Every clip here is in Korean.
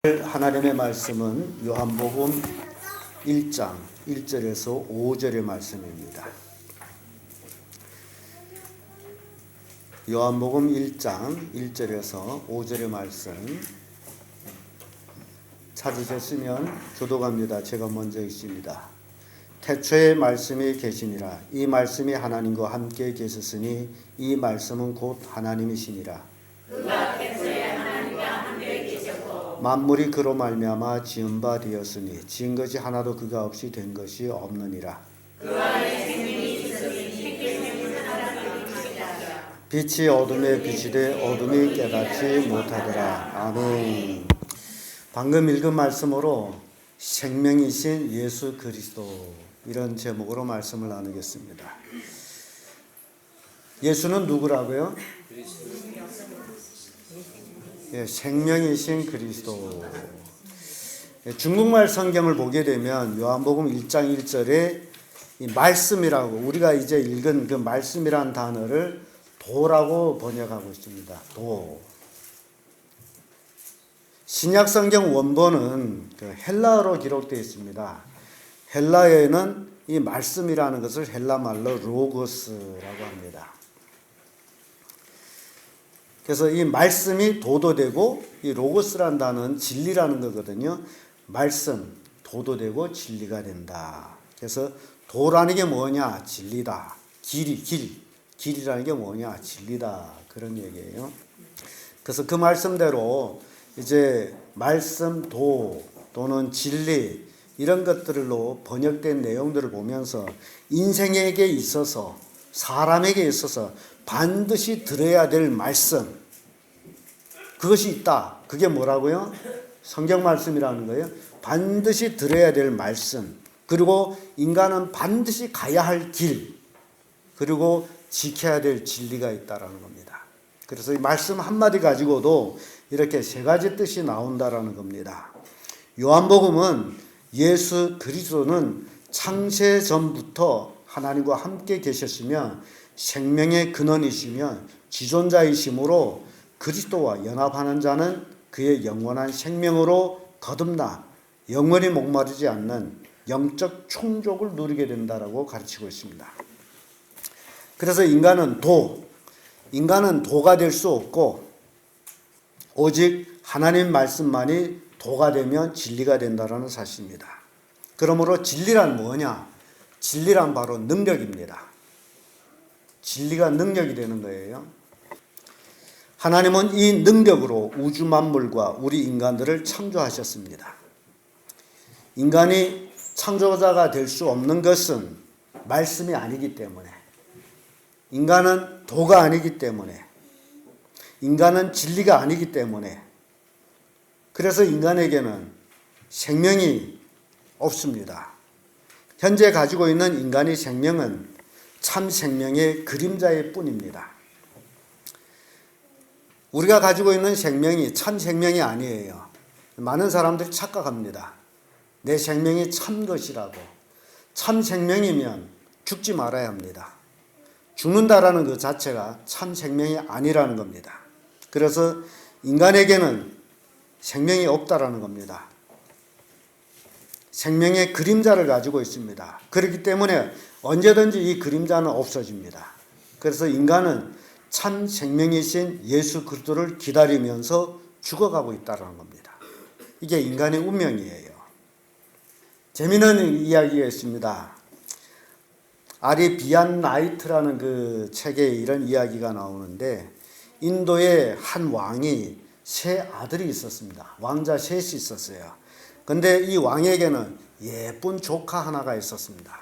하나님의 말씀은 요한복음 1장 1절에서 5절의 말씀입니다. 요한복음 1장 1절에서 5절의 말씀 찾으셨으면 교독합니다. 제가 먼저 읽습니다. 태초에 말씀이 계시니라. 이 말씀이 하나님과 함께 계셨으니 이 말씀은 곧 하나님이시니라. 그가 태초에 하나님과 함께 계셨고 만물이 그로 말미암아 지은 바 되었으니 지은 것이 하나도 그가 없이 된 것이 없느니라. 그 안에 생명이 있으니 생명은 하나님의 빛이라. 빛이 어둠에 비치되 어둠이 깨닫지 못하더라. 아멘. 방금 읽은 말씀으로 생명이신 예수 그리스도, 이런 제목으로 말씀을 나누겠습니다. 예수는 누구라고요? 예, 생명이신 그리스도. 예, 중국말 성경을 보게 되면 요한복음 1장 1절에 이 말씀이라고, 우리가 이제 읽은 그 말씀이라는 단어를 도라고 번역하고 있습니다. 도. 신약 성경 원본은 그 헬라어로 기록되어 있습니다. 헬라어에는 이 말씀이라는 것을 헬라 말로 로고스라고 합니다. 그래서 이 말씀이 도도 되고, 이 로고스라는 단어는 진리라는 거거든요. 말씀, 도도 되고 진리가 된다. 그래서 도라는 게 뭐냐? 진리다. 길이라는 게 뭐냐? 진리다. 그런 얘기예요. 그래서 그 말씀대로 이제 말씀, 도 또는 진리, 이런 것들로 번역된 내용들을 보면서 인생에게 있어서, 사람에게 있어서 반드시 들어야 될 말씀, 그것이 있다. 그게 뭐라고요? 성경 말씀이라는 거예요. 반드시 들어야 될 말씀, 그리고 인간은 반드시 가야 할 길, 그리고 지켜야 될 진리가 있다라는 겁니다. 그래서 이 말씀 한마디 가지고도 이렇게 세 가지 뜻이 나온다라는 겁니다. 요한복음은 예수 그리스도는 창세 전부터 하나님과 함께 계셨으며 생명의 근원이시며 지존자이시므로 그리스도와 연합하는 자는 그의 영원한 생명으로 거듭나 영원히 목마르지 않는 영적 충족을 누리게 된다라고 가르치고 있습니다. 그래서 인간은 도가 될 수 없고 오직 하나님 말씀만이 도가 되면 진리가 된다라는 사실입니다. 그러므로 진리란 뭐냐? 진리란 바로 능력입니다. 진리가 능력이 되는 거예요. 하나님은 이 능력으로 우주 만물과 우리 인간들을 창조하셨습니다. 인간이 창조자가 될 수 없는 것은 말씀이 아니기 때문에, 인간은 도가 아니기 때문에, 인간은 진리가 아니기 때문에, 그래서 인간에게는 생명이 없습니다. 현재 가지고 있는 인간의 생명은 참 생명의 그림자일 뿐입니다. 우리가 가지고 있는 생명이 참 생명이 아니에요. 많은 사람들이 착각합니다. 내 생명이 참 것이라고. 참 생명이면 죽지 말아야 합니다. 죽는다라는 그 자체가 참 생명이 아니라는 겁니다. 그래서 인간에게는 생명이 없다라는 겁니다. 생명의 그림자를 가지고 있습니다. 그렇기 때문에 언제든지 이 그림자는 없어집니다. 그래서 인간은 참 생명이신 예수 그리스도를 기다리면서 죽어가고 있다는 겁니다. 이게 인간의 운명이에요. 재미있는 이야기가 있습니다. 아리 비안 나이트라는 그 책에 이런 이야기가 나오는데, 인도의 한 왕이 세 아들이 있었습니다. 왕자 셋이 있었어요. 근데 이 왕에게는 예쁜 조카 하나가 있었습니다.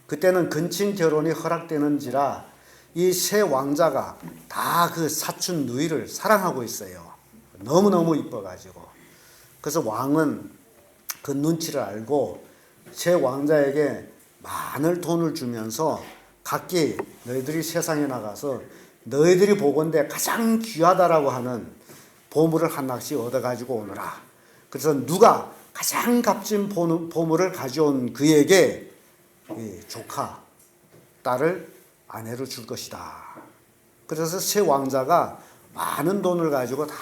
그때는 근친 결혼이 허락되는지라 이 세 왕자가 다 그 사촌 누이를 사랑하고 있어요. 너무너무 이뻐가지고. 그래서 왕은 그 눈치를 알고 세 왕자에게 많은 돈을 주면서 각기 너희들이 세상에 나가서 너희들이 보건대 가장 귀하다라고 하는 보물을 하나씩 얻어가지고 오너라. 그래서 누가 가장 값진 보물을 가져온 그에게 이 조카, 딸을 아내로 줄 것이다. 그래서 세 왕자가 많은 돈을 가지고 다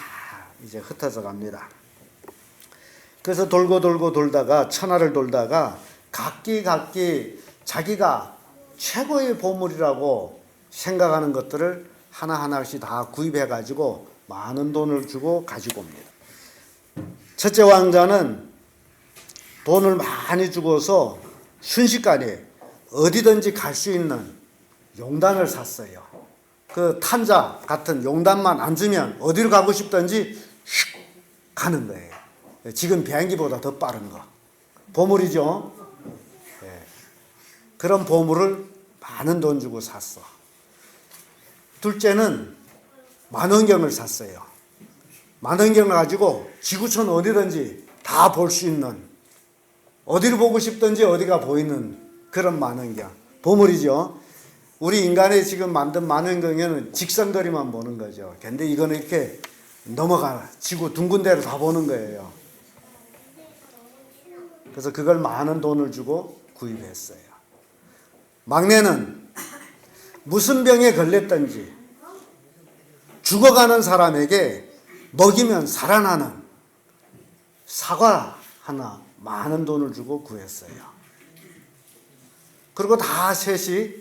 이제 흩어져 갑니다. 그래서 돌고 돌다가 천하를 돌다가 각기 자기가 최고의 보물이라고 생각하는 것들을 하나하나씩 다 구입해 가지고 많은 돈을 주고 가지고 옵니다. 첫째 왕자는 돈을 많이 주고서 순식간에 어디든지 갈 수 있는 용단을 샀어요. 그 탄자 같은 용단만 안 주면 어디로 가고 싶든지 휙 가는 거예요. 지금 비행기보다 더 빠른 거. 보물이죠. 예. 그런 보물을 많은 돈 주고 샀어. 둘째는 만원경을 샀어요. 만원경을 가지고 지구촌 어디든지 다 볼 수 있는, 어디를 보고 싶든지 어디가 보이는 그런 만원경. 보물이죠. 우리 인간이 지금 만든 만원경에는 직선거리만 보는 거죠. 근데 이거는 이렇게 넘어가 지구 둥근 데를 다 보는 거예요. 그래서 그걸 많은 돈을 주고 구입했어요. 막내는 무슨 병에 걸렸든지 죽어가는 사람에게 먹이면 살아나는 사과 하나 많은 돈을 주고 구했어요. 그리고 다 셋이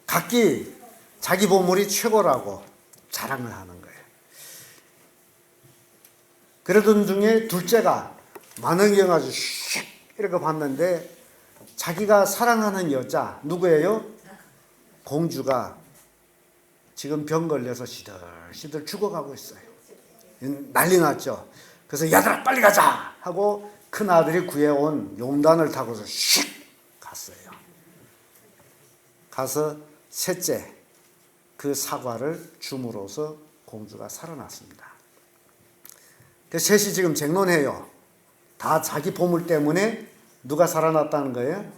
각기 자기 보물이 최고라고 자랑을 하는 거예요. 그러던 중에 둘째가 만원경 아주 슉 이렇게 봤는데 자기가 사랑하는 여자 누구예요? 공주가 지금 병 걸려서 시들시들 죽어가고 있어요. 난리 났죠. 그래서 얘들아 빨리 가자 하고 큰아들이 구해온 용단을 타고서 슉 갔어요. 가서 셋째 그 사과를 줌으로써 공주가 살아났습니다. 그 셋이 지금 쟁론해요. 다 자기 보물 때문에 누가 살아났다는 거예요?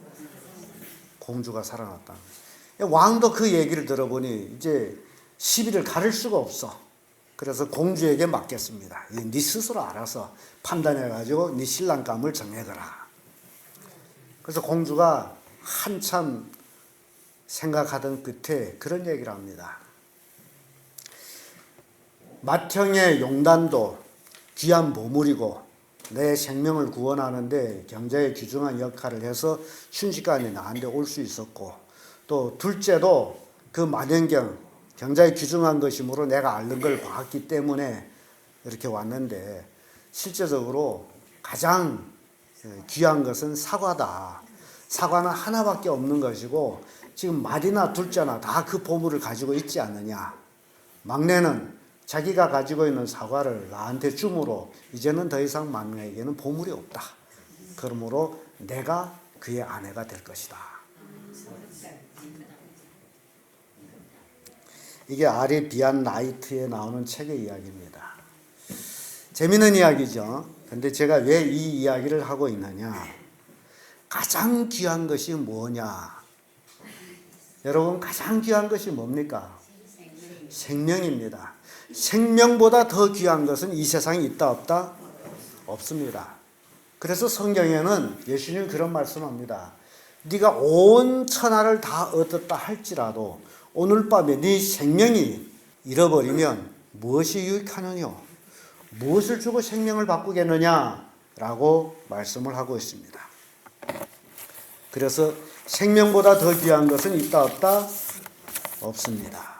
공주가 살아났다는 거예요. 왕도 그 얘기를 들어보니 이제 시비를 가릴 수가 없어. 그래서 공주에게 맡겼습니다. 네 스스로 알아서 판단해가지고 네 신랑감을 정해거라. 그래서 공주가 한참 생각하던 끝에 그런 얘기를 합니다. 맏형의 용단도 귀한 보물이고 내 생명을 구원하는데 굉장히 귀중한 역할을 해서 순식간에 나한테 올 수 있었고, 또 둘째도 그 만연경 굉장히 귀중한 것이므로 내가 앓는 걸 봤기 때문에 이렇게 왔는데 실제적으로 가장 귀한 것은 사과다. 사과는 하나밖에 없는 것이고 지금 맏이나 둘째나 다 그 보물을 가지고 있지 않느냐. 막내는 자기가 가지고 있는 사과를 나한테 줌으로 이제는 더 이상 막내에게는 보물이 없다. 그러므로 내가 그의 아내가 될 것이다. 이게 아리 비안 나이트에 나오는 책의 이야기입니다. 재미있는 이야기죠. 근데 제가 왜 이 이야기를 하고 있느냐. 가장 귀한 것이 뭐냐. 여러분 가장 귀한 것이 뭡니까? 생명입니다. 생명보다 더 귀한 것은 이 세상에 있다 없다? 없습니다. 그래서 성경에는 예수님이 그런 말씀합니다. 네가 온 천하를 다 얻었다 할지라도 오늘 밤에 네 생명이 잃어버리면 무엇이 유익하느냐? 무엇을 주고 생명을 바꾸겠느냐? 라고 말씀을 하고 있습니다. 그래서 생명보다 더 귀한 것은 있다 없다? 없습니다.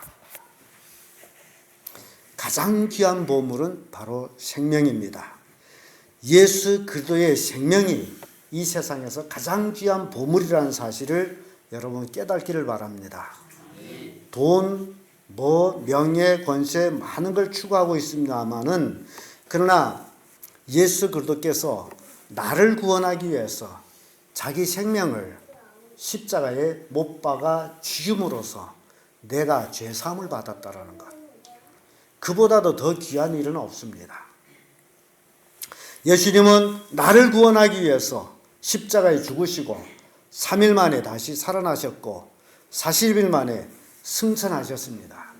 가장 귀한 보물은 바로 생명입니다. 예수 그리스도의 생명이 이 세상에서 가장 귀한 보물이라는 사실을 여러분 깨닫기를 바랍니다. 돈, 명예, 권세 많은 걸 추구하고 있습니다만은 그러나 예수 그리스도께서 나를 구원하기 위해서 자기 생명을 십자가에 못 박아 죽임으로써 내가 죄사함을 받았다라는 것. 그보다도 더 귀한 일은 없습니다. 예수님은 나를 구원하기 위해서 십자가에 죽으시고 3일 만에 다시 살아나셨고 40일 만에 승천하셨습니다.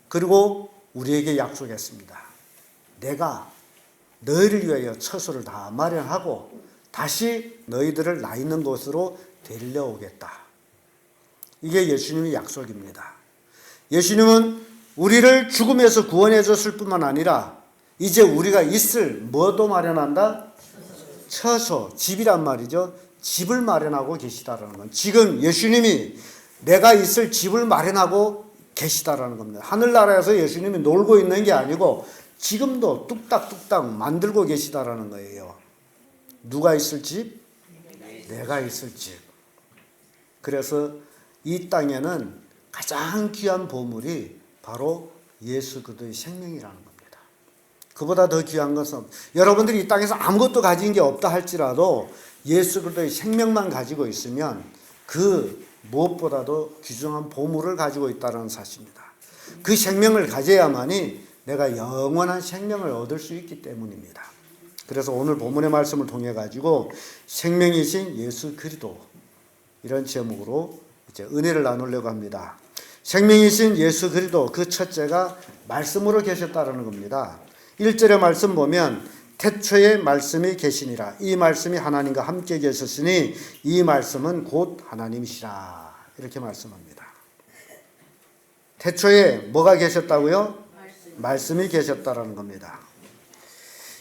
그리고 우리에게 약속했습니다. 내가 너희를 위하여 처소를 다 마련하고 다시 너희들을 나 있는 곳으로 데려오겠다. 이게 예수님의 약속입니다. 예수님은 우리를 죽음에서 구원해 줬을 뿐만 아니라 이제 우리가 있을 뭐도 마련한다? 처소, 집이란 말이죠. 집을 마련하고 계시다라는 건 지금 예수님이 내가 있을 집을 마련하고 계시다라는 겁니다. 하늘나라에서 예수님이 놀고 있는 게 아니고 지금도 뚝딱뚝딱 만들고 계시다라는 거예요. 누가 있을 집? 내가 있을 집. 그래서 이 땅에는 가장 귀한 보물이 바로 예수 그리스도의 생명이라는 겁니다. 그보다 더 귀한 것은 여러분들이 이 땅에서 아무것도 가진 게 없다 할지라도 예수 그리스도의 생명만 가지고 있으면 그 무엇보다도 귀중한 보물을 가지고 있다는 사실입니다. 그 생명을 가져야만이 내가 영원한 생명을 얻을 수 있기 때문입니다. 그래서 오늘 본문의 말씀을 통해 가지고 생명이신 예수 그리스도 이런 제목으로 이제 은혜를 나누려고 합니다. 생명이신 예수 그리스도 그 첫째가 말씀으로 계셨다라는 겁니다. 1절의 말씀 보면 태초에 말씀이 계시니라. 이 말씀이 하나님과 함께 계셨으니 이 말씀은 곧 하나님이시라. 이렇게 말씀합니다. 태초에 뭐가 계셨다고요? 말씀이 계셨다라는 겁니다.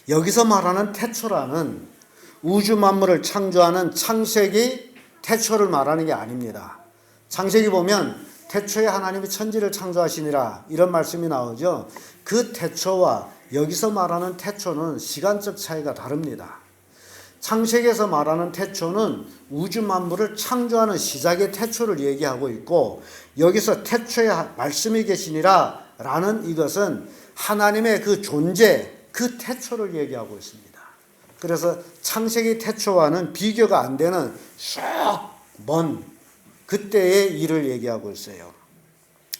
여기서 말하는 태초라는 우주 만물을 창조하는 창세기 태초를 말하는 게 아닙니다. 창세기 보면 태초에 하나님이 천지를 창조하시니라 이런 말씀이 나오죠. 그 태초와 여기서 말하는 태초는 시간적 차이가 다릅니다. 창세기에서 말하는 태초는 우주 만물을 창조하는 시작의 태초를 얘기하고 있고 여기서 태초에 말씀이 계시니라 라는 이것은 하나님의 그 존재, 그 태초를 얘기하고 있습니다. 그래서 창세기 태초와는 비교가 안 되는 쭉 먼 그때의 일을 얘기하고 있어요.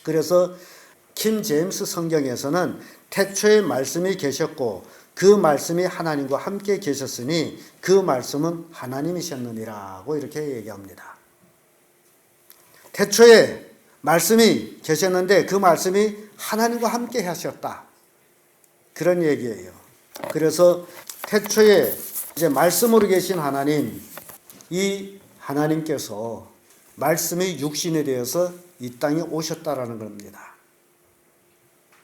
그래서 킴 제임스 성경에서는 태초에 말씀이 계셨고 그 말씀이 하나님과 함께 계셨으니 그 말씀은 하나님이셨느니라고 이렇게 얘기합니다. 태초에 말씀이 계셨는데 그 말씀이 하나님과 함께 하셨다. 그런 얘기예요. 그래서 태초에 이제 말씀으로 계신 하나님, 이 하나님께서 말씀이 육신이 되어서 이 땅에 오셨다라는 겁니다.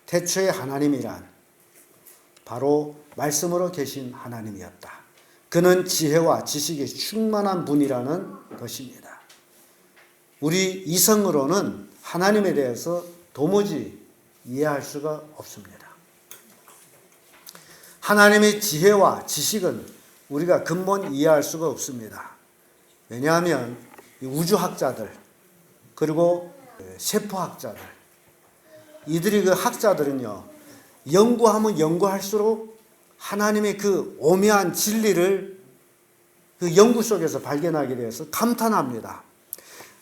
태초에 하나님이란 바로 말씀으로 계신 하나님이었다. 그는 지혜와 지식이 충만한 분이라는 것입니다. 우리 이성으로는 하나님에 대해서 도무지 이해할 수가 없습니다. 하나님의 지혜와 지식은 우리가 근본 이해할 수가 없습니다. 왜냐하면 우주학자들 그리고 세포학자들 이들이 그 학자들은요 연구하면 연구할수록 하나님의 그 오묘한 진리를 그 연구 속에서 발견하게 되어서 감탄합니다.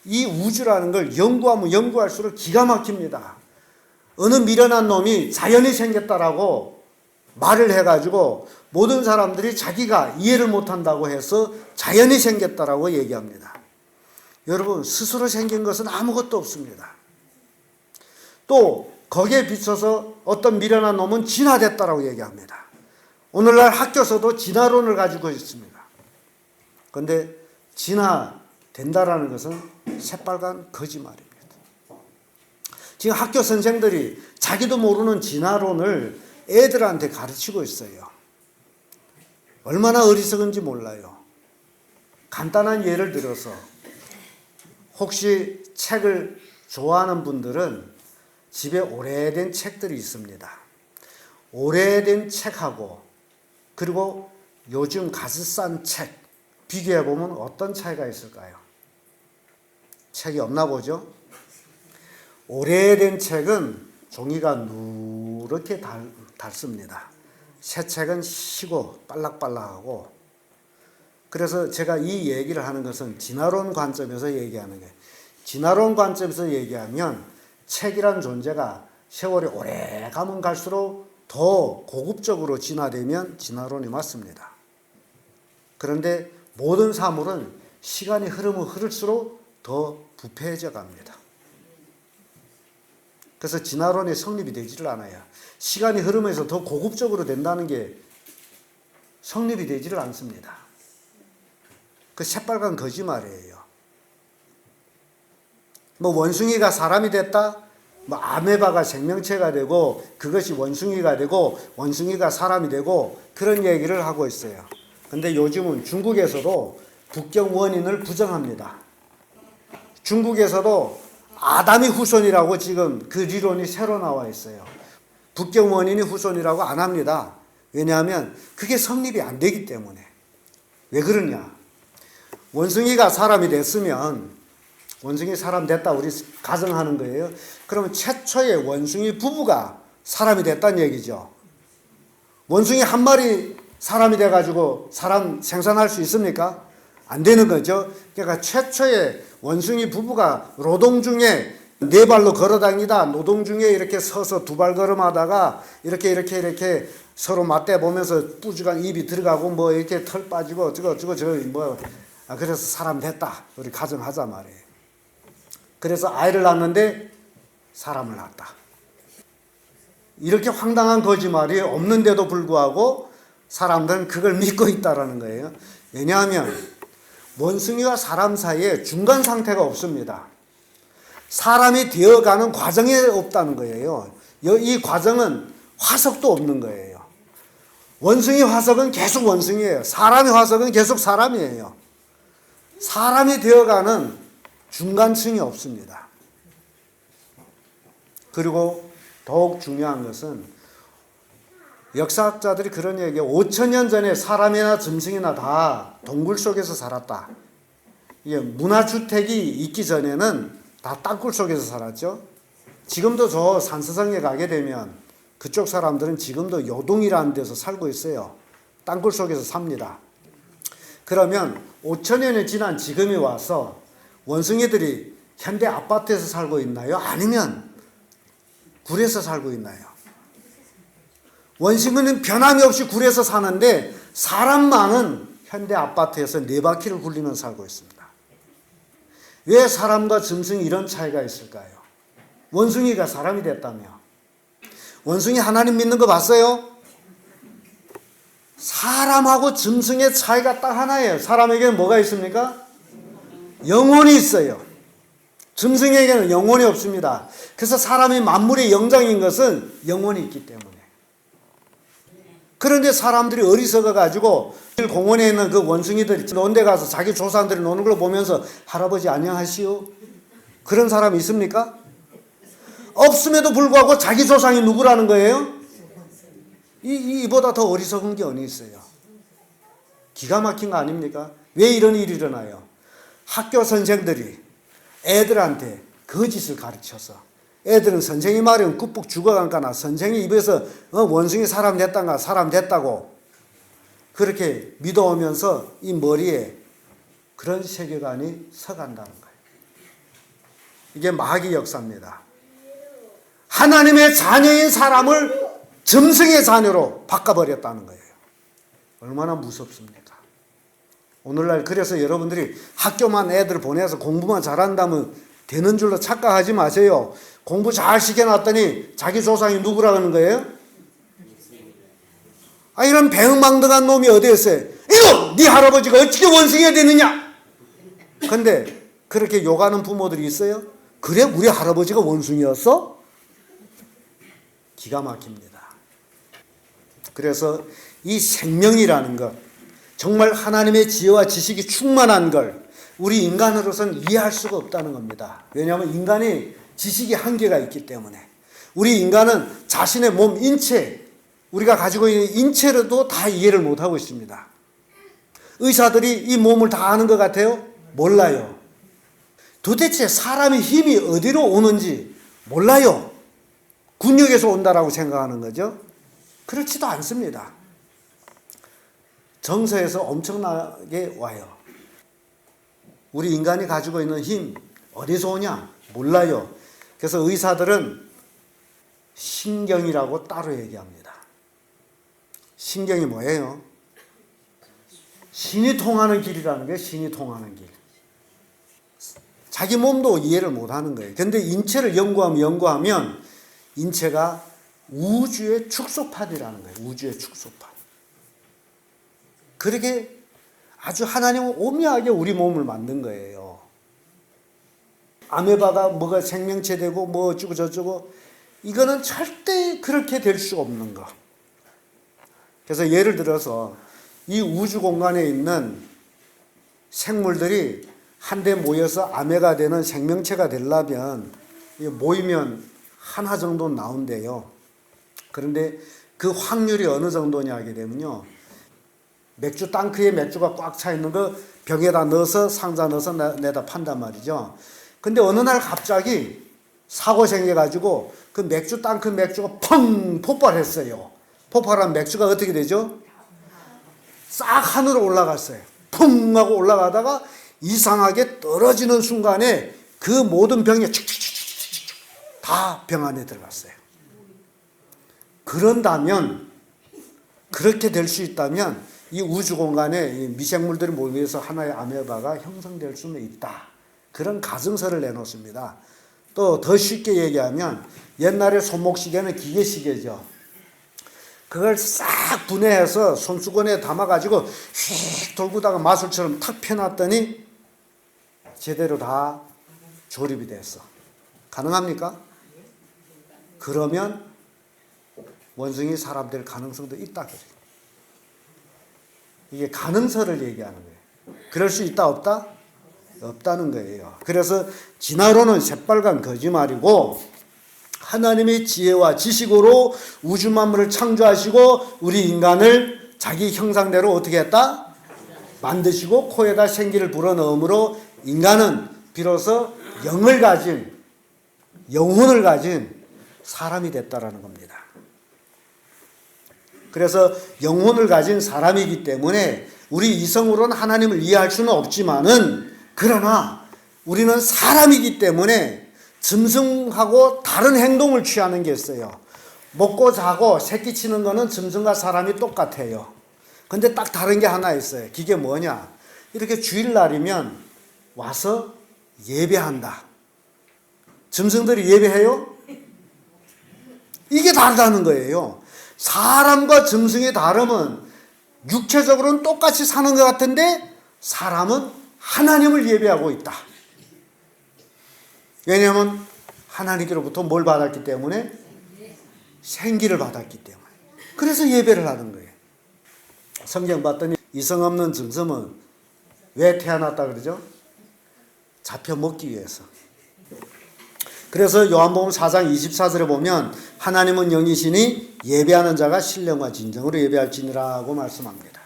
이 우주라는 걸 연구하면 연구할수록 기가 막힙니다. 어느 미련한 놈이 자연이 생겼다라고 말을 해가지고 모든 사람들이 자기가 이해를 못한다고 해서 자연이 생겼다라고 얘기합니다. 여러분 스스로 생긴 것은 아무것도 없습니다. 또 거기에 비춰서 어떤 미련한 놈은 진화됐다라고 얘기합니다. 오늘날 학교에서도 진화론을 가지고 있습니다. 그런데 진화된다라는 것은 새빨간 거짓말입니다. 지금 학교 선생들이 자기도 모르는 진화론을 애들한테 가르치고 있어요. 얼마나 어리석은지 몰라요. 간단한 예를 들어서 혹시 책을 좋아하는 분들은 집에 오래된 책들이 있습니다. 오래된 책하고 그리고 요즘 값싼 책 비교해보면 어떤 차이가 있을까요? 책이 없나 보죠? 오래된 책은 종이가 누렇게 닳습니다. 새 책은 시고 빨락빨락하고 그래서 제가 이 얘기를 하는 것은 진화론 관점에서 얘기하는 거예요. 진화론 관점에서 얘기하면 책이란 존재가 세월이 오래 가면 갈수록 더 고급적으로 진화되면 진화론이 맞습니다. 그런데 모든 사물은 시간이 흐르면 흐를수록 더 부패해져 갑니다. 그래서 진화론이 성립이 되지를 않아요. 시간이 흐르면서 더 고급적으로 된다는 게 성립이 되지를 않습니다. 그 새빨간 거짓말이에요. 뭐 원숭이가 사람이 됐다? 뭐 아메바가 생명체가 되고 그것이 원숭이가 되고 원숭이가 사람이 되고 그런 얘기를 하고 있어요. 근데 요즘은 중국에서도 북경 원인을 부정합니다. 중국에서도 아담이 후손이라고 지금 그 리론이 새로 나와 있어요. 북경 원인이 후손이라고 안 합니다. 왜냐하면 그게 성립이 안 되기 때문에. 왜 그러냐? 원숭이가 사람이 됐으면, 원숭이 사람 됐다 우리 가정하는 거예요. 그러면 최초의 원숭이 부부가 사람이 됐다는 얘기죠. 원숭이 한 마리 사람이 돼가지고 사람 생산할 수 있습니까? 안 되는 거죠. 그러니까 최초의 원숭이 부부가 노동 중에 네 발로 걸어 다니다 노동 중에 이렇게 서서 두 발 걸음하다가 이렇게 서로 맞대 보면서 뿌죽한 입이 들어가고 뭐 이렇게 털 빠지고 저거 그래서 사람 됐다 우리 가정하자 말이에요. 그래서 아이를 낳는데 사람을 낳았다. 이렇게 황당한 거짓말이 없는데도 불구하고 사람들은 그걸 믿고 있다라는 거예요. 왜냐하면 원숭이와 사람 사이에 중간 상태가 없습니다. 사람이 되어가는 과정이 없다는 거예요. 이 과정은 화석도 없는 거예요. 원숭이 화석은 계속 원숭이에요. 사람의 화석은 계속 사람이에요. 사람이 되어가는 중간층이 없습니다. 그리고 더욱 중요한 것은 역사학자들이 그런 얘기해요. 5,000년 전에 사람이나 짐승이나 다 동굴 속에서 살았다. 이게 문화주택이 있기 전에는 다 땅굴 속에서 살았죠. 지금도 저 산서성에 가게 되면 그쪽 사람들은 지금도 요동이라는 데서 살고 있어요. 땅굴 속에서 삽니다. 그러면 5,000년이 지난 지금이 와서 원숭이들이 현대 아파트에서 살고 있나요? 아니면 굴에서 살고 있나요? 원숭이는 변함이 없이 굴에서 사는데 사람만은 현대 아파트에서 네 바퀴를 굴리면서 살고 있습니다. 왜 사람과 짐승이 이런 차이가 있을까요? 원숭이가 사람이 됐다며. 원숭이 하나님 믿는 거 봤어요? 사람하고 짐승의 차이가 딱 하나예요. 사람에게는 뭐가 있습니까? 영혼이 있어요. 짐승에게는 영혼이 없습니다. 그래서 사람이 만물의 영장인 것은 영혼이 있기 때문에. 그런데 사람들이 어리석어 가지고 공원에 있는 그 원숭이들이 노는 데 가서 자기 조상들이 노는 걸 보면서 할아버지 안녕하시오. 그런 사람이 있습니까? 없음에도 불구하고 자기 조상이 누구라는 거예요? 이보다 더 어리석은 게 어디 있어요? 기가 막힌 거 아닙니까? 왜 이런 일이 일어나요? 학교 선생들이 애들한테 거짓을 가르쳐서 애들은 선생이 말하면 꾹꾹 죽어간거나 선생이 입에서 원숭이 사람 됐단가 사람 됐다고 그렇게 믿어오면서 이 머리에 그런 세계관이 서간다는 거예요. 이게 마귀 역사입니다. 하나님의 자녀인 사람을 짐승의 자녀로 바꿔버렸다는 거예요. 얼마나 무섭습니까? 오늘날 그래서 여러분들이 학교만 애들 보내서 공부만 잘한다면 되는 줄로 착각하지 마세요. 공부 잘 시켜놨더니 자기 조상이 누구라 하는 거예요? 이런 배은망덕한 놈이 어디 있어요? 이거 네 할아버지가 어떻게 원숭이가 되느냐? 근데 그렇게 욕하는 부모들이 있어요? 그래 우리 할아버지가 원숭이였어? 기가 막힙니다. 그래서 이 생명이라는 것, 정말 하나님의 지혜와 지식이 충만한 걸 우리 인간으로서는 이해할 수가 없다는 겁니다. 왜냐하면 인간이 지식이 한계가 있기 때문에. 우리 인간은 자신의 몸, 인체, 우리가 가지고 있는 인체로도 다 이해를 못하고 있습니다. 의사들이 이 몸을 다 아는 것 같아요? 몰라요. 도대체 사람의 힘이 어디로 오는지 몰라요. 근육에서 온다라고 생각하는 거죠. 그렇지도 않습니다. 정서에서 엄청나게 와요. 우리 인간이 가지고 있는 힘 어디서 오냐? 몰라요. 그래서 의사들은 신경이라고 따로 얘기합니다. 신경이 뭐예요? 신이 통하는 길이라는 게 신이 통하는 길. 자기 몸도 이해를 못하는 거예요. 그런데 인체를 연구하면 인체가 우주의 축소판이라는 거예요. 우주의 축소판. 그렇게 아주 하나님은 오묘하게 우리 몸을 만든 거예요. 아메바가 뭐가 생명체 되고 뭐 어쩌고 저쩌고 이거는 절대 그렇게 될 수 없는 거. 그래서 예를 들어서 이 우주 공간에 있는 생물들이 한데 모여서 아메가 되는 생명체가 되려면 모이면 하나 정도 나온대요. 그런데 그 확률이 어느 정도냐 하게 되면요, 맥주 탱크에 맥주가 꽉 차 있는 거 병에다 넣어서 상자 넣어서 내다 판단 말이죠. 근데 어느 날 갑자기 사고 생겨가지고 그 맥주 탱크 맥주가 펑 폭발했어요. 폭발한 맥주가 어떻게 되죠? 싹 하늘로 올라갔어요. 펑 하고 올라가다가 이상하게 떨어지는 순간에 그 모든 병이 다 병 안에 들어갔어요. 그런다면, 그렇게 될 수 있다면 이 우주 공간에 이 미생물들이 모여서 하나의 아메바가 형성될 수는 있다. 그런 가정설을 내놓습니다. 또 더 쉽게 얘기하면 옛날에 손목시계는 기계시계죠. 그걸 싹 분해해서 손수건에 담아가지고 휙 돌고다가 마술처럼 탁 펴놨더니 제대로 다 조립이 됐어. 가능합니까? 그러면 원숭이 사람 될 가능성도 있다. 이게 가능성을 얘기하는 거예요. 그럴 수 있다 없다? 없다는 거예요. 그래서 진화론은 새빨간 거짓말이고, 하나님의 지혜와 지식으로 우주 만물을 창조하시고 우리 인간을 자기 형상대로 어떻게 했다? 만드시고 코에다 생기를 불어넣음으로 인간은 비로소 영을 가진, 영혼을 가진 사람이 됐다라는 겁니다. 그래서 영혼을 가진 사람이기 때문에 우리 이성으로는 하나님을 이해할 수는 없지만은, 그러나 우리는 사람이기 때문에 짐승하고 다른 행동을 취하는 게 있어요. 먹고 자고 새끼 치는 거는 짐승과 사람이 똑같아요. 근데 딱 다른 게 하나 있어요. 그게 뭐냐? 이렇게 주일날이면 와서 예배한다. 짐승들이 예배해요? 이게 다르다는 거예요. 사람과 짐승의 다름은 육체적으로는 똑같이 사는 것 같은데 사람은 하나님을 예배하고 있다. 왜냐하면 하나님께로부터 뭘 받았기 때문에? 생기를 받았기 때문에. 그래서 예배를 하는 거예요. 성경 봤더니 이성 없는 짐승은 왜 태어났다 그러죠? 잡혀 먹기 위해서. 그래서 요한복음 4장 24절에 보면 하나님은 영이시니 예배하는 자가 신령과 진정으로 예배할지니라고 말씀합니다.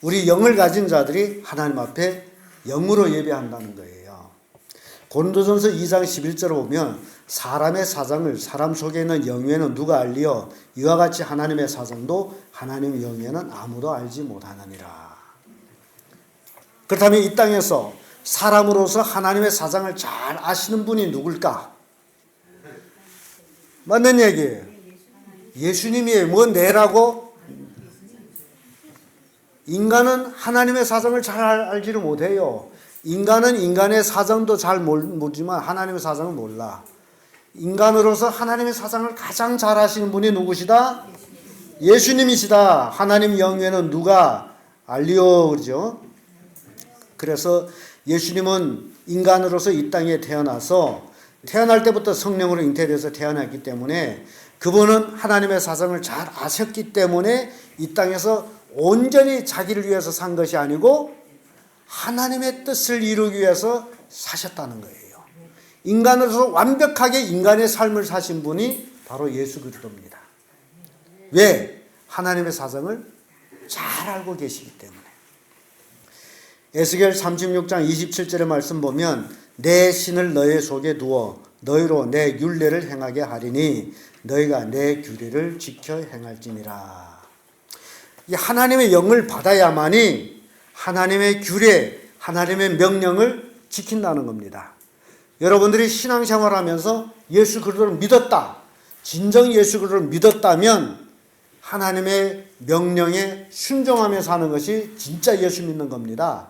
우리 영을 가진 자들이 하나님 앞에 영으로 예배한다는 거예요. 고린도전서 2장 11절을 보면 사람의 사정을 사람 속에 있는 영에는 누가 알리요? 이와 같이 하나님의 사정도 하나님의 영에는 아무도 알지 못하느니라. 그렇다면 이 땅에서 사람으로서 하나님의 사정을 잘 아시는 분이 누굴까? 맞는 얘기예요. 예수님이에요. 뭐 내라고? 인간은 하나님의 사정을 잘 알지를 못해요. 인간은 인간의 사정도 잘 모르지만 하나님의 사정은 몰라. 인간으로서 하나님의 사정을 가장 잘 아시는 분이 누구시다? 예수님이시다. 하나님 영에는 누가 알리오 그러죠? 그래서 예수님은 인간으로서 이 땅에 태어나서 태어날 때부터 성령으로 잉태돼서 태어났기 때문에 그분은 하나님의 사정을 잘 아셨기 때문에 이 땅에서 온전히 자기를 위해서 산 것이 아니고 하나님의 뜻을 이루기 위해서 사셨다는 거예요. 인간으로서 완벽하게 인간의 삶을 사신 분이 바로 예수 그리스도입니다. 왜? 하나님의 사정을 잘 알고 계시기 때문에. 에스겔 36장 27절의 말씀 보면 내 신을 너희 속에 두어 너희로 내 율례를 행하게 하리니 너희가 내 규례를 지켜 행할지니라. 이 하나님의 영을 받아야만이 하나님의 규례, 하나님의 명령을 지킨다는 겁니다. 여러분들이 신앙생활하면서 예수 그리스도를 믿었다. 진정 예수 그리스도를 믿었다면 하나님의 명령에 순종하며 사는 것이 진짜 예수 믿는 겁니다.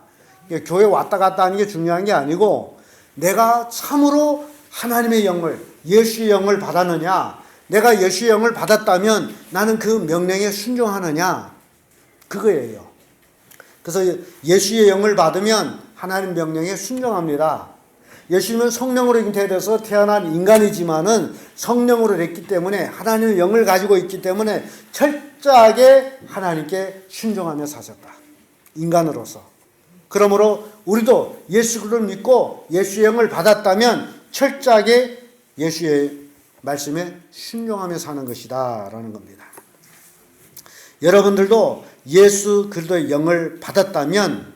교회 왔다 갔다 하는 게 중요한 게 아니고 내가 참으로 하나님의 영을, 예수의 영을 받았느냐, 내가 예수의 영을 받았다면 나는 그 명령에 순종하느냐, 그거예요. 그래서 예수의 영을 받으면 하나님 명령에 순종합니다. 예수님은 성령으로 잉태돼서 태어난 인간이지만은 성령으로 됐기 때문에 하나님의 영을 가지고 있기 때문에 철저하게 하나님께 순종하며 사셨다. 인간으로서. 그러므로 우리도 예수 그리스도를 믿고 예수의 영을 받았다면 철저하게 예수의 말씀에 순종하며 사는 것이다 라는 겁니다. 여러분들도 예수 그리스도의 영을 받았다면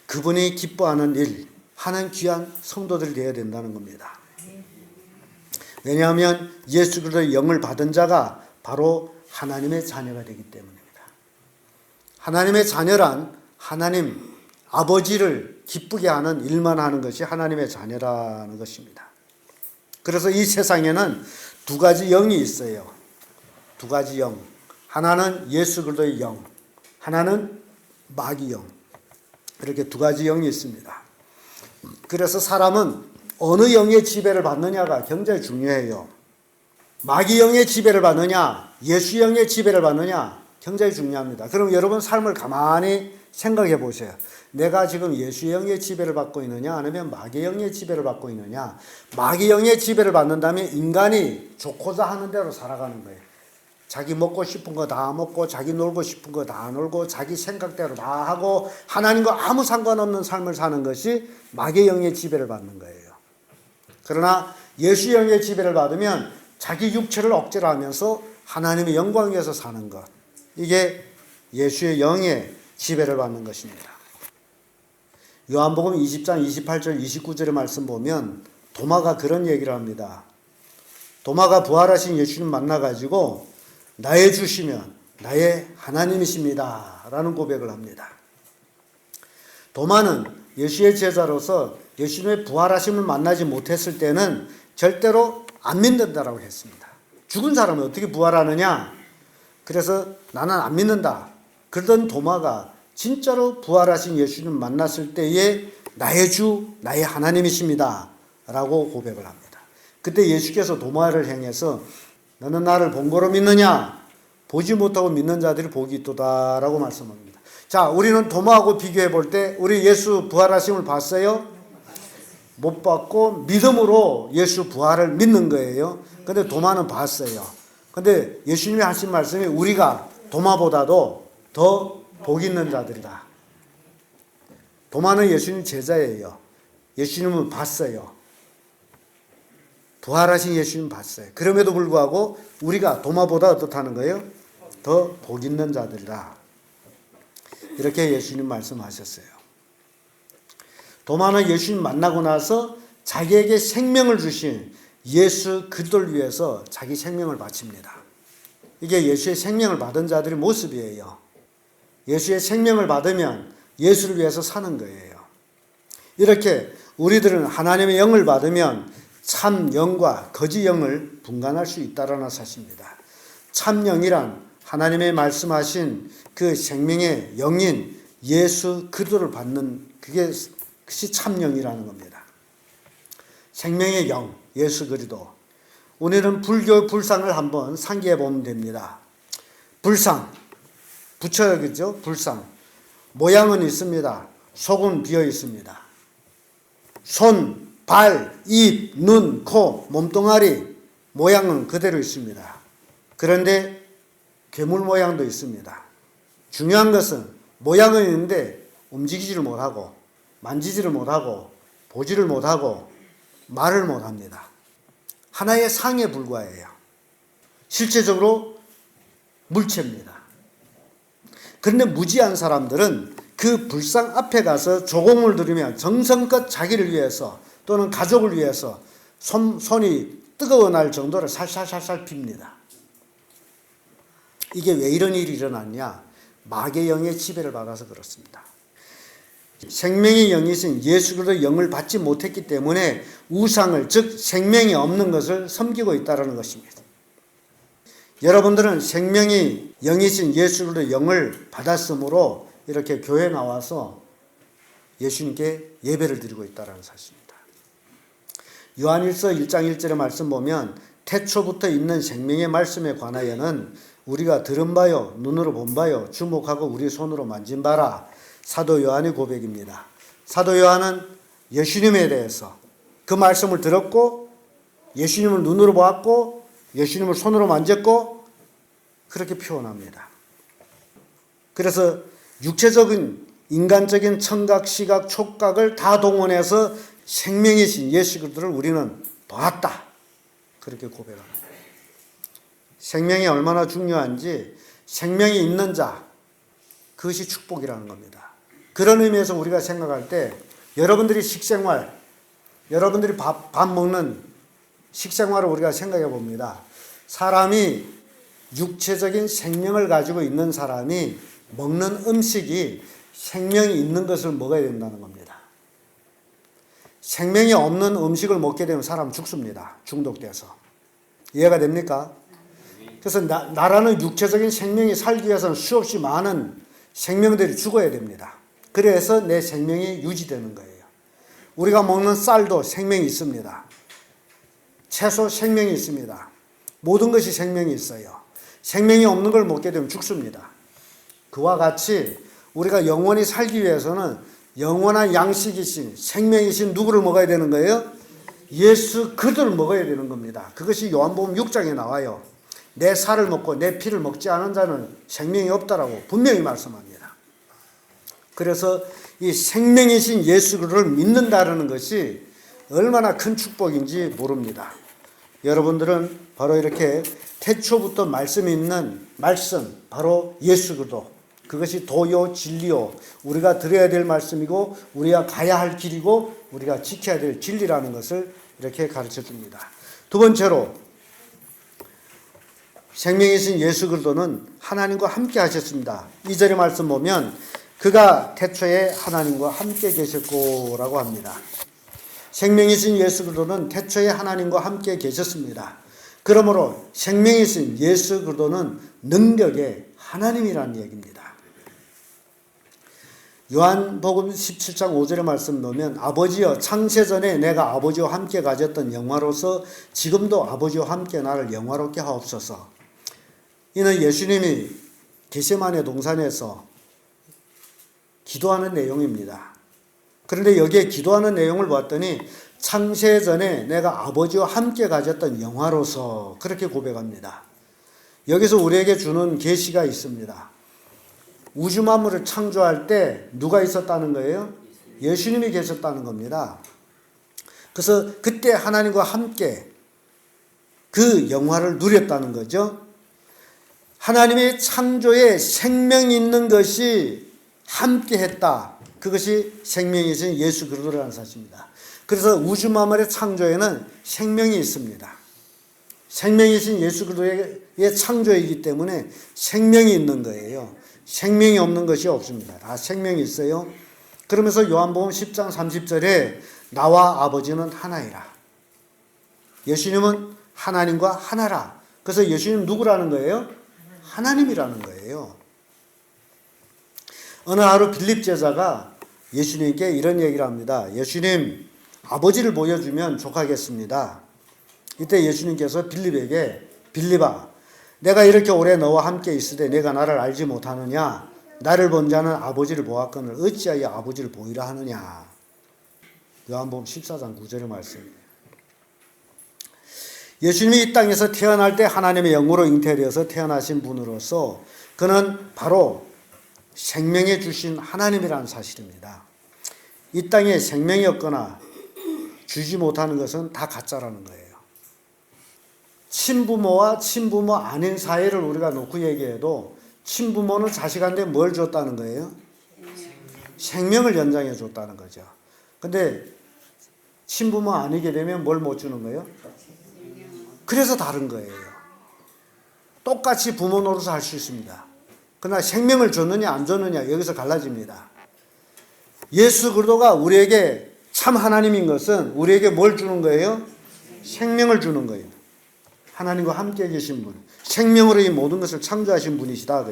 그분이 기뻐하는 일 하는 귀한 성도들이 되어야 된다는 겁니다. 왜냐하면 예수 그리스도의 영을 받은 자가 바로 하나님의 자녀가 되기 때문입니다. 하나님의 자녀란 하나님 아버지를 기쁘게 하는 일만 하는 것이 하나님의 자녀라는 것입니다. 그래서 이 세상에는 두 가지 영이 있어요. 두 가지 영. 하나는 예수 그리스도의 영, 하나는 마귀 영. 이렇게 두 가지 영이 있습니다. 그래서 사람은 어느 영의 지배를 받느냐가 굉장히 중요해요. 마귀 영의 지배를 받느냐, 예수 영의 지배를 받느냐 굉장히 중요합니다. 그럼 여러분 삶을 가만히 생각해 보세요. 내가 지금 예수 영의 지배를 받고 있느냐 아니면 마귀 영의 지배를 받고 있느냐. 마귀 영의 지배를 받는다면 인간이 좋고자 하는 대로 살아가는 거예요. 자기 먹고 싶은 거 다 먹고 자기 놀고 싶은 거 다 놀고 자기 생각대로 다 하고 하나님과 아무 상관없는 삶을 사는 것이 마귀 영의 지배를 받는 거예요. 그러나 예수 영의 지배를 받으면 자기 육체를 억제를 하면서 하나님의 영광 위에서 사는 것. 이게 예수의 영의 지배를 받는 것입니다. 요한복음 20장 28절 29절의 말씀 보면 도마가 그런 얘기를 합니다. 도마가 부활하신 예수님 만나가지고 나의 주시면 나의 하나님이십니다 라는 고백을 합니다. 도마는 예수의 제자로서 예수님의 부활하심을 만나지 못했을 때는 절대로 안 믿는다라고 했습니다. 죽은 사람은 어떻게 부활하느냐? 그래서 나는 안 믿는다. 그러던 도마가 진짜로 부활하신 예수님 만났을 때에 나의 주, 나의 하나님이십니다 라고 고백을 합니다. 그때 예수께서 도마를 향해서 너는 나를 본거로 믿느냐? 보지 못하고 믿는 자들이 복이 있도다 라고 말씀합니다. 자, 우리는 도마하고 비교해 볼 때 우리 예수 부활하심을 봤어요? 못 봤고 믿음으로 예수 부활을 믿는 거예요. 근데 도마는 봤어요. 근데 예수님이 하신 말씀이 우리가 도마보다도 더 복 있는 자들이다. 도마는 예수님 제자예요. 예수님은 봤어요. 부활하신 예수님 봤어요. 그럼에도 불구하고 우리가 도마보다 어떻다는 거예요? 더 복 있는 자들이다. 이렇게 예수님 말씀하셨어요. 도마는 예수님 만나고 나서 자기에게 생명을 주신 예수 그리스도를 위해서 자기 생명을 바칩니다. 이게 예수의 생명을 받은 자들의 모습이에요. 예수의 생명을 받으면 예수를 위해서 사는 거예요. 이렇게 우리들은 하나님의 영을 받으면 참 영과 거짓 영을 분간할 수 있다라는 사실입니다. 참 영이란 하나님의 말씀하신 그 생명의 영인 예수 그리스도를 받는 그것이 참 영이라는 겁니다. 생명의 영, 예수 그리스도. 오늘은 불교 불상을 한번 상기해 보면 됩니다. 불상, 부처역이죠. 불상. 모양은 있습니다. 속은 비어 있습니다. 손, 발, 입, 눈, 코, 몸뚱아리 모양은 그대로 있습니다. 그런데 괴물 모양도 있습니다. 중요한 것은 모양은 있는데 움직이지를 못하고 만지지를 못하고 보지를 못하고 말을 못합니다. 하나의 상에 불과해요. 실제적으로 물체입니다. 그런데 무지한 사람들은 그 불상 앞에 가서 조공을 들으면 정성껏 자기를 위해서 또는 가족을 위해서 손이 뜨거워 날 정도로 살살살살 핍니다. 이게 왜 이런 일이 일어났냐? 마귀의 영의 지배를 받아서 그렇습니다. 생명의 영이신 예수 그리스도의 영을 받지 못했기 때문에 우상을, 즉 생명이 없는 것을 섬기고 있다는 것입니다. 여러분들은 생명이 영이신 예수 그리스도의 영을 받았으므로 이렇게 교회에 나와서 예수님께 예배를 드리고 있다는 사실입니다. 요한일서 1장 1절의 말씀 보면 태초부터 있는 생명의 말씀에 관하여는 우리가 들은 바요, 눈으로 본 바요, 주목하고 우리 손으로 만진 바라. 사도 요한의 고백입니다. 사도 요한은 예수님에 대해서 그 말씀을 들었고 예수님을 눈으로 보았고 예수님을 손으로 만졌고 그렇게 표현합니다. 그래서 육체적인 인간적인 청각, 시각, 촉각을 다 동원해서 생명이신 예수 그리스도를 우리는 보았다. 그렇게 고백합니다. 생명이 얼마나 중요한지 생명이 있는 자 그것이 축복이라는 겁니다. 그런 의미에서 우리가 생각할 때 여러분들이 식생활, 여러분들이 밥 먹는 식생활을 우리가 생각해 봅니다. 사람이 육체적인 생명을 가지고 있는 사람이 먹는 음식이 생명이 있는 것을 먹어야 된다는 겁니다. 생명이 없는 음식을 먹게 되면 사람 죽습니다. 중독돼서. 이해가 됩니까? 그래서 나라는 육체적인 생명이 살기 위해서는 수없이 많은 생명들이 죽어야 됩니다. 그래서 내 생명이 유지되는 거예요. 우리가 먹는 쌀도 생명이 있습니다. 채소 생명이 있습니다. 모든 것이 생명이 있어요. 생명이 없는 걸 먹게 되면 죽습니다. 그와 같이 우리가 영원히 살기 위해서는 영원한 양식이신 생명이신 누구를 먹어야 되는 거예요? 예수 그리스도를 먹어야 되는 겁니다. 그것이 요한복음 6장에 나와요. 내 살을 먹고 내 피를 먹지 않은 자는 생명이 없다라고 분명히 말씀합니다. 그래서 이 생명이신 예수 그리스도를 믿는다라는 것이 얼마나 큰 축복인지 모릅니다. 여러분들은 바로 이렇게 태초부터 말씀이 있는 말씀, 바로 예수 그리스도, 그것이 도요 진리요, 우리가 들어야 될 말씀이고 우리가 가야 할 길이고 우리가 지켜야 될 진리라는 것을 이렇게 가르쳐 줍니다. 두 번째로 생명이신 예수 그리스도는 하나님과 함께 하셨습니다. 2절의 말씀 보면 그가 태초에 하나님과 함께 계셨고라고 합니다. 생명이신 예수 그리스도는 태초에 하나님과 함께 계셨습니다. 그러므로 생명이신 예수 그리스도는 능력의 하나님이라는 얘기입니다. 요한복음 17장 5절의 말씀 보면 아버지여 창세전에 내가 아버지와 함께 가졌던 영화로서 지금도 아버지와 함께 나를 영화롭게 하옵소서. 이는 예수님이 겟세마네 동산에서 기도하는 내용입니다. 그런데 여기에 기도하는 내용을 봤더니 창세전에 내가 아버지와 함께 가졌던 영화로서 그렇게 고백합니다. 여기서 우리에게 주는 계시가 있습니다. 우주 만물을 창조할 때 누가 있었다는 거예요? 예수님이 계셨다는 겁니다. 그래서 그때 하나님과 함께 그 영화를 누렸다는 거죠. 하나님의 창조에 생명이 있는 것이 함께 했다. 그것이 생명이신 예수 그리스도라는 사실입니다. 그래서 우주 만물의 창조에는 생명이 있습니다. 생명이신 예수 그리스도의 창조이기 때문에 생명이 있는 거예요. 생명이 없는 것이 없습니다. 다 생명이 있어요. 그러면서 요한복음 10장 30절에 나와 아버지는 하나이라. 예수님은 하나님과 하나라. 그래서 예수님 누구라는 거예요? 하나님이라는 거예요. 어느 하루 빌립 제자가 예수님께 이런 얘기를 합니다. 예수님, 아버지를 보여주면 족하겠습니다. 이때 예수님께서 빌립에게 빌립아, 내가 이렇게 오래 너와 함께 있으되 내가 나를 알지 못하느냐? 나를 본 자는 아버지를 보았거늘 어찌하여 아버지를 보이라 하느냐? 요한복음 14장 9절의 말씀입니다. 예수님이 이 땅에서 태어날 때 하나님의 영으로 잉태되어서 태어나신 분으로서 그는 바로 생명에 주신 하나님이라는 사실입니다. 이 땅에 생명이 없거나 주지 못하는 것은 다 가짜라는 거예요. 친부모와 친부모 아닌 사이를 우리가 놓고 얘기해도 친부모는 자식한테 뭘 줬다는 거예요? 생명을 연장해 줬다는 거죠. 근데 친부모 아니게 되면 뭘 못 주는 거예요? 그래서 다른 거예요. 똑같이 부모 노릇을 할 수 있습니다. 그러나 생명을 줬느냐 안 줬느냐 여기서 갈라집니다. 예수 그리스도가 우리에게 참 하나님인 것은 우리에게 뭘 주는 거예요? 생명을 주는 거예요. 하나님과 함께 계신 분, 생명으로 이 모든 것을 창조하신 분이시다.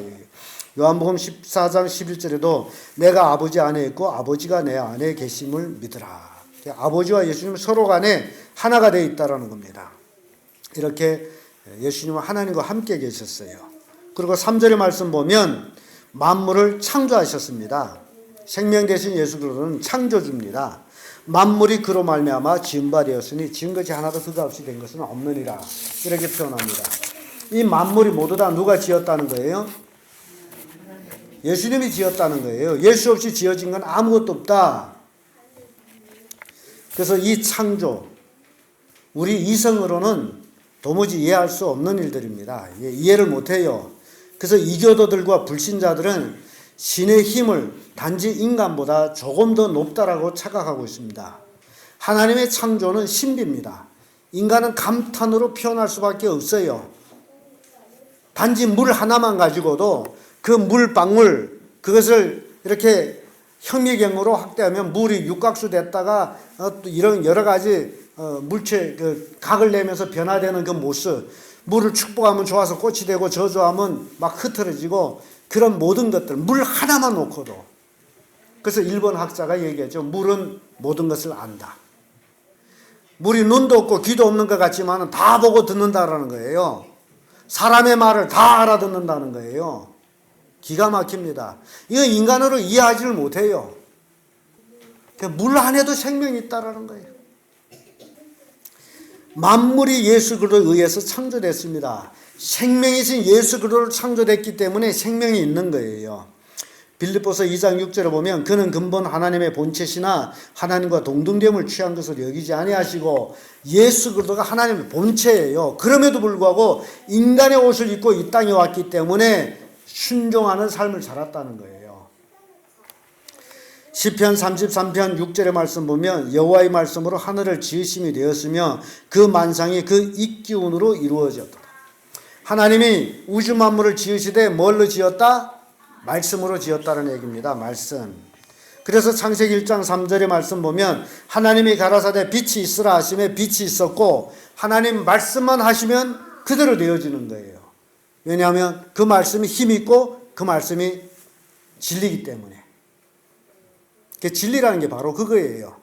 요한복음 14장 11절에도 내가 아버지 안에 있고 아버지가 내 안에 계심을 믿으라. 아버지와 예수님 서로 간에 하나가 되어 있다는 겁니다. 이렇게 예수님은 하나님과 함께 계셨어요. 그리고 3절의 말씀 보면 만물을 창조하셨습니다. 생명 대신 예수 그리스도는 창조주입니다. 만물이 그로 말미암아 지은 바 되었으니 지은 것이 하나도 그가 없이 된 것은 없느니라. 이렇게 표현합니다. 이 만물이 모두 다 누가 지었다는 거예요? 예수님이 지었다는 거예요. 예수 없이 지어진 건 아무것도 없다. 그래서 이 창조, 우리 이성으로는 도무지 이해할 수 없는 일들입니다. 이해를 못해요. 그래서 이교도들과 불신자들은 신의 힘을 단지 인간보다 조금 더 높다라고 착각하고 있습니다. 하나님의 창조는 신비입니다. 인간은 감탄으로 표현할 수밖에 없어요. 단지 물 하나만 가지고도 그 물방울, 그것을 이렇게 현미경으로 확대하면 물이 육각수 됐다가 이런 여러 가지 물체 각을 내면서 변화되는 그 모습, 물을 축복하면 좋아서 꽃이 되고 저주하면 막 흐트러지고, 그런 모든 것들 물 하나만 놓고도. 그래서 일본 학자가 얘기하죠. 물은 모든 것을 안다. 물이 눈도 없고 귀도 없는 것 같지만 다 보고 듣는다라는 거예요. 사람의 말을 다 알아듣는다는 거예요. 기가 막힙니다. 이거 인간으로 이해하지를 못해요. 물 안에도 생명이 있다라는 거예요. 만물이 예수 그리스도에 의해서 창조됐습니다. 생명이신 예수 그리스도를 창조됐기 때문에 생명이 있는 거예요. 빌립보서 2장 6절에 보면 그는 근본 하나님의 본체시나 하나님과 동등됨을 취한 것을 여기지 아니하시고, 예수 그리스도가 하나님의 본체예요. 그럼에도 불구하고 인간의 옷을 입고 이 땅에 왔기 때문에 순종하는 삶을 살았다는 거예요. 시편 33편 6절의 말씀 보면 여호와의 말씀으로 하늘을 지으심이 되었으며 그 만상이 그 입기운으로 이루어졌다. 하나님이 우주 만물을 지으시되 뭘로 지었다? 말씀으로 지었다는 얘기입니다. 말씀. 그래서 창세기 1장 3절의 말씀 보면 하나님이 가라사대 빛이 있으라 하시매 빛이 있었고, 하나님 말씀만 하시면 그대로 되어지는 거예요. 왜냐하면 그 말씀이 힘이 있고 그 말씀이 진리이기 때문에. 그 진리라는 게 바로 그거예요.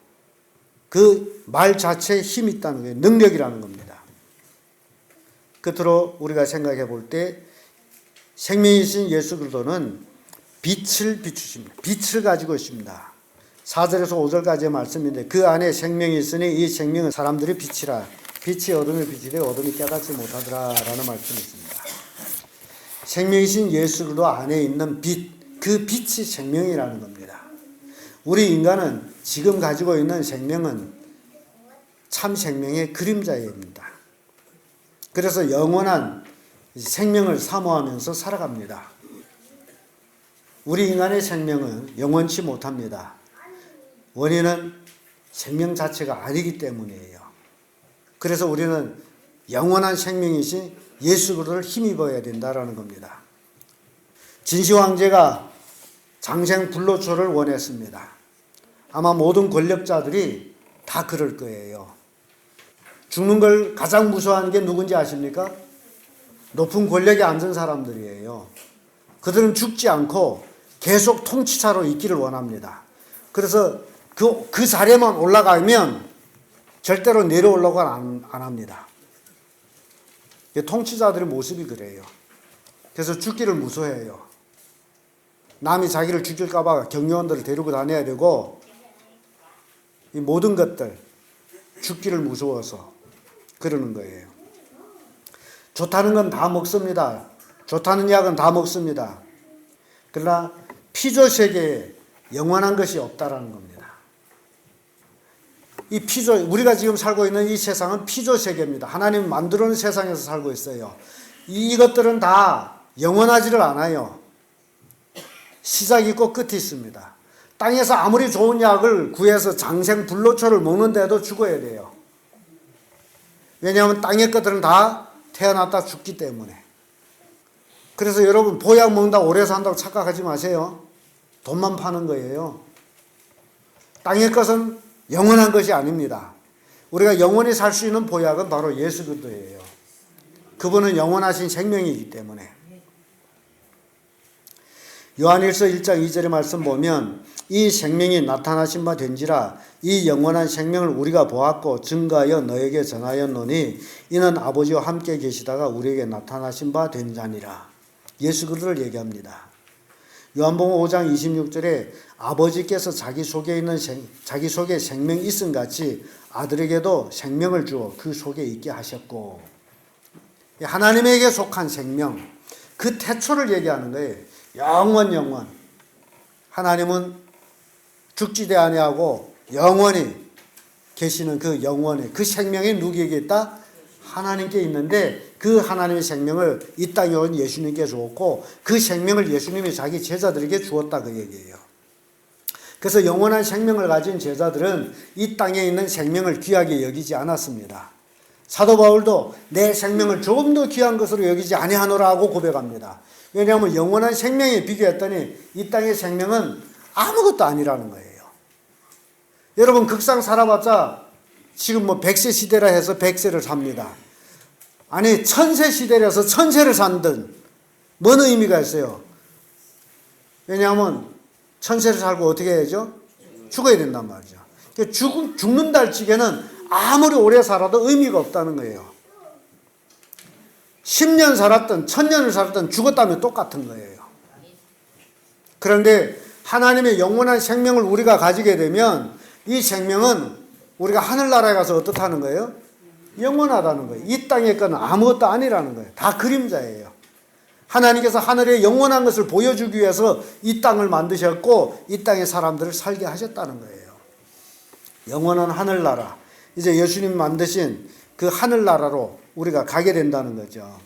그 말 자체에 힘이 있다는 거예요. 능력이라는 겁니다. 끝으로 우리가 생각해 볼 때 생명이신 예수 그리스도는 빛을 비추십니다. 빛을 가지고 있습니다. 4절에서 5절까지의 말씀인데 그 안에 생명이 있으니 이 생명은 사람들의 빛이라. 빛이 어둠을 비치되 어둠이 깨닫지 못하더라 라는 말씀이 있습니다. 생명이신 예수 그리스도 안에 있는 빛, 그 빛이 생명이라는 겁니다. 우리 인간은 지금 가지고 있는 생명은 참 생명의 그림자입니다. 그래서 영원한 생명을 사모하면서 살아갑니다. 우리 인간의 생명은 영원치 못합니다. 원인은 생명 자체가 아니기 때문이에요. 그래서 우리는 영원한 생명이신 예수 그리스도를 힘입어야 된다라는 겁니다. 진시 황제가 장생 불로초를 원했습니다. 아마 모든 권력자들이 다 그럴 거예요. 죽는 걸 가장 무서워하는 게 누군지 아십니까? 높은 권력에 앉은 사람들이에요. 그들은 죽지 않고 계속 통치자로 있기를 원합니다. 그래서 그 자리에만 올라가면 절대로 내려오려고 안 합니다. 통치자들의 모습이 그래요. 그래서 죽기를 무서워해요. 남이 자기를 죽일까 봐 경요원들을 데리고 다녀야 되고, 이 모든 것들 죽기를 무서워서 그러는 거예요. 좋다는 건 다 먹습니다. 좋다는 약은 다 먹습니다. 그러나 피조 세계에 영원한 것이 없다라는 겁니다. 이 우리가 지금 살고 있는 이 세상은 피조 세계입니다. 하나님 만들어 놓은 세상에서 살고 있어요. 이것들은 다 영원하지를 않아요. 시작이 있고 끝이 있습니다. 땅에서 아무리 좋은 약을 구해서 장생 불로초를 먹는데도 죽어야 돼요. 왜냐하면 땅의 것들은 다 태어났다 죽기 때문에. 그래서 여러분 보약 먹는다고 오래 산다고 착각하지 마세요. 돈만 파는 거예요. 땅의 것은 영원한 것이 아닙니다. 우리가 영원히 살 수 있는 보약은 바로 예수 그리스도예요. 그분은 영원하신 생명이기 때문에. 요한일서 1장 2절의 말씀 보면 이 생명이 나타나신 바 된지라 이 영원한 생명을 우리가 보았고 증거하여 너에게 전하였노니 이는 아버지와 함께 계시다가 우리에게 나타나신 바 된 자니라. 예수 그리스도를 얘기합니다. 요한복음 5장 26절에 아버지께서 자기 속에 생명이 있음 같이 아들에게도 생명을 주어 그 속에 있게 하셨고, 하나님에게 속한 생명, 그 태초를 얘기하는 거예요. 영원. 하나님은 죽지도 아니하고 영원히 계시는 그 영원의 그 생명이 누구에게 있다? 하나님께 있는데, 그 하나님의 생명을 이 땅에 온 예수님께 주었고, 그 생명을 예수님이 자기 제자들에게 주었다, 그 얘기예요. 그래서 영원한 생명을 가진 제자들은 이 땅에 있는 생명을 귀하게 여기지 않았습니다. 사도 바울도 내 생명을 조금 더 귀한 것으로 여기지 아니하노라고 고백합니다. 왜냐하면 영원한 생명에 비교했더니 이 땅의 생명은 아무것도 아니라는 거예요. 여러분, 극상 살아봤자 지금 100세 시대라 해서 100세를 삽니다. 아니, 1000세 시대라서 1000세를 산든 뭔 의미가 있어요? 왜냐하면 1000세를 살고 어떻게 해야죠? 죽어야 된단 말이죠. 죽는다 할 적에는 아무리 오래 살아도 의미가 없다는 거예요. 10년 살았든 1000년을 살았든 죽었다면 똑같은 거예요. 그런데 하나님의 영원한 생명을 우리가 가지게 되면 이 생명은 우리가 하늘나라에 가서 어떻다는 거예요? 영원하다는 거예요. 이 땅의 거는 아무것도 아니라는 거예요. 다 그림자예요. 하나님께서 하늘의 영원한 것을 보여주기 위해서 이 땅을 만드셨고 이 땅의 사람들을 살게 하셨다는 거예요. 영원한 하늘나라, 이제 예수님 만드신 그 하늘나라로 우리가 가게 된다는 거죠.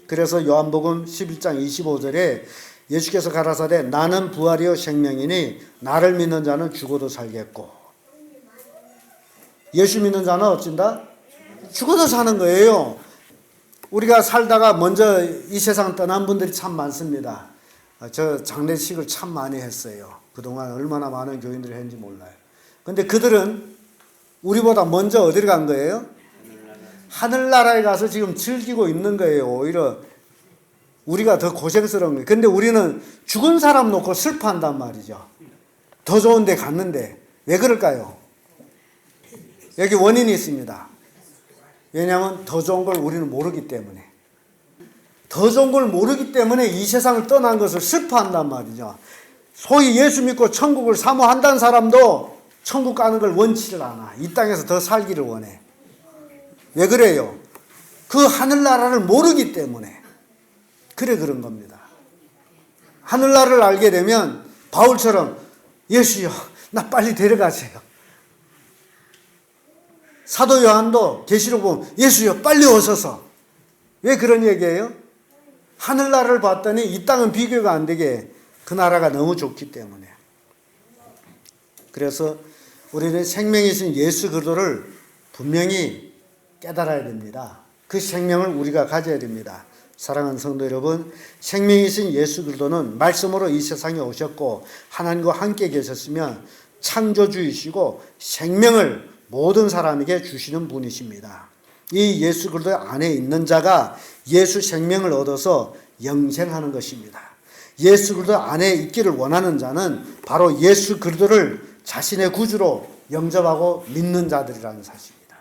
그래서 요한복음 11장 25절에 예수께서 가라사대 나는 부활이요 생명이니 나를 믿는 자는 죽어도 살겠고, 예수 믿는 자는 어쩐다? 죽어도 사는 거예요. 우리가 살다가 먼저 이 세상 떠난 분들이 참 많습니다. 저 장례식을 참 많이 했어요. 그동안 얼마나 많은 교인들이 했는지 몰라요. 근데 그들은 우리보다 먼저 어디를 간 거예요? 하늘나라에 가서 지금 즐기고 있는 거예요. 오히려 우리가 더 고생스러운 거예요. 근데 우리는 죽은 사람 놓고 슬퍼한단 말이죠. 더 좋은 데 갔는데. 왜 그럴까요? 여기 원인이 있습니다. 왜냐하면 더 좋은 걸 우리는 모르기 때문에. 더 좋은 걸 모르기 때문에 이 세상을 떠난 것을 슬퍼한단 말이죠. 소위 예수 믿고 천국을 사모한다는 사람도 천국 가는 걸 원치를 않아. 이 땅에서 더 살기를 원해. 왜 그래요? 그 하늘나라를 모르기 때문에. 그래 그런 겁니다. 하늘나라를 알게 되면 바울처럼 예수여 나 빨리 데려가세요. 사도 요한도 계시록 보면 예수여 빨리 오셔서. 왜 그런 얘기예요? 하늘나라를 봤더니 이 땅은 비교가 안 되게 그 나라가 너무 좋기 때문에. 그래서 우리는 생명이신 예수 그리스도를 분명히 깨달아야 됩니다. 그 생명을 우리가 가져야 됩니다. 사랑하는 성도 여러분, 생명이신 예수 그리스도는 말씀으로 이 세상에 오셨고 하나님과 함께 계셨으면 창조주이시고 생명을 모든 사람에게 주시는 분이십니다. 이 예수 그리스도 안에 있는 자가 예수 생명을 얻어서 영생하는 것입니다. 예수 그리스도 안에 있기를 원하는 자는 바로 예수 그리스도를 자신의 구주로 영접하고 믿는 자들이라는 사실입니다.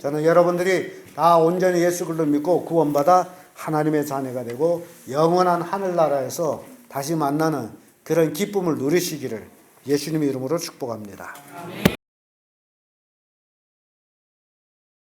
저는 여러분들이 다 온전히 예수 그리스도를 믿고 구원받아 하나님의 자녀가 되고 영원한 하늘나라에서 다시 만나는 그런 기쁨을 누리시기를 예수님의 이름으로 축복합니다. 아멘.